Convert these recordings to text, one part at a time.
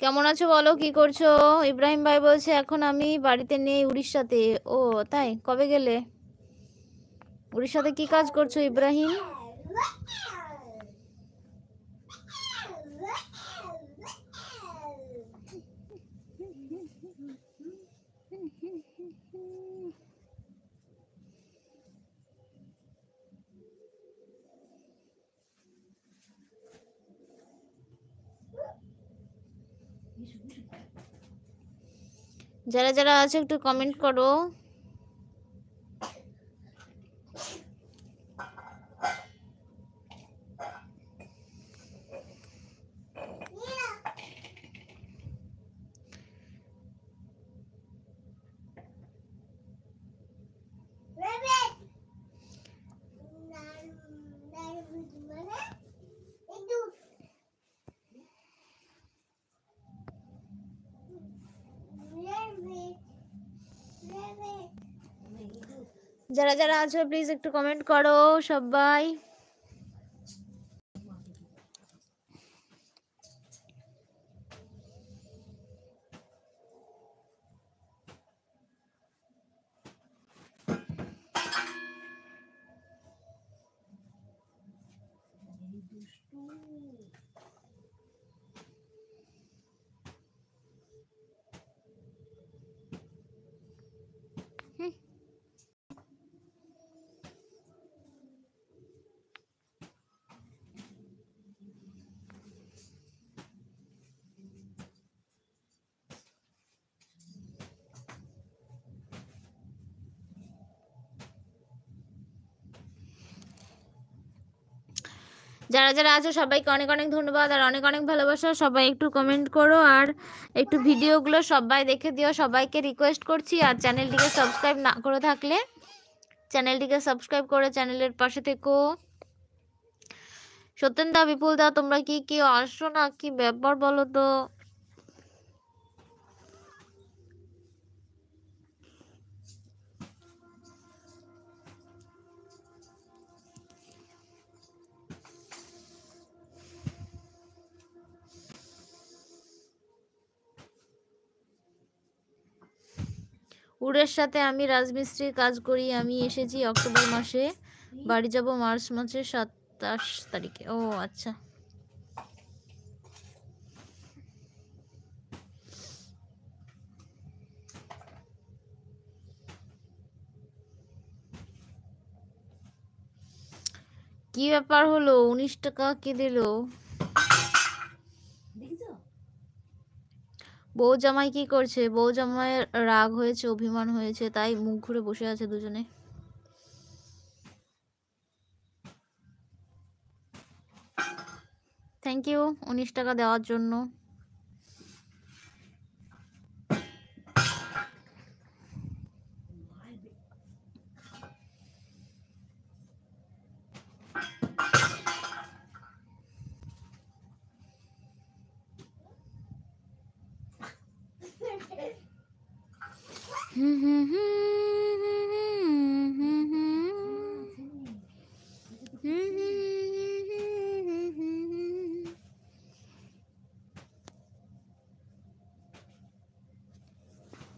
কেমন আছো বলো, কি করছো? ইব্রাহিম ভাই বলছে এখন আমি বাড়িতে নেই, উড়িষ্যাতে। ও তাই, কবে গেলে? উড়িষ্যাতে কি কাজ করছো ইব্রাহিম? যারা যারা আছে একটু কমেন্ট করো। যারা যারা আছো প্লিজ একটু কমেন্ট করো সবাই। যারা যারা আছো সবাইকে অনেক অনেক ধন্যবাদ আর অনেক অনেক ভালোবাসা। সবাই একটু কমেন্ট করো আর একটু ভিডিওগুলো সবাই দেখে দিও, সবাইকে রিকোয়েস্ট করছি। আর চ্যানেলটিকে সাবস্ক্রাইব না করে থাকলে চ্যানেলটিকে সাবস্ক্রাইব করে চ্যানেলের পাশে থেকো। সত্যেন দা, বিপুল দা, তোমরা কি কি আসো না, কি ব্যাপার বলো তো? উড়িষ্যাতে আমি রাজমিস্ত্রির কাজ করি। আমি এসেছি অক্টোবর মাসে, বাড়ি যাব মার্চ মাসের 27 তারিখে। ও আচ্ছা। কি ব্যাপার হলো, 19 টাকা কে দিল? বউ জামাই কি করছে? বউ জামাইয়ের রাগ হয়েছে, অভিমান হয়েছে, তাই মুখ ঘুরে বসে আছে দুজনে। থ্যাংক ইউ 19 টাকা দেওয়ার জন্য।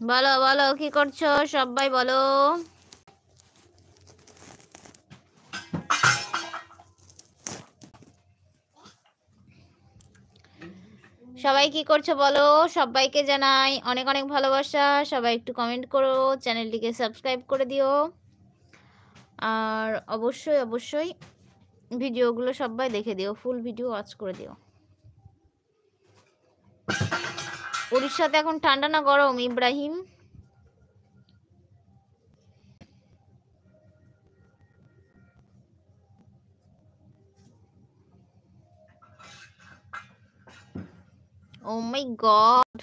বলো বলো, কি করছো সবাই বলো। সবাই কি করছো বলো, সবাইকে জানাই অনেক অনেক ভালোবাসা। সবাই একটু কমেন্ট করো, চ্যানেলটিকে সাবস্ক্রাইব করে দিও আর অবশ্যই অবশ্যই ভিডিওগুলো সবাই দেখে দিও, ফুল ভিডিও ওয়াচ করে দিও। উড়িষ্যাতে এখন ঠান্ডা না গরম ইব্রাহিম? Oh my God.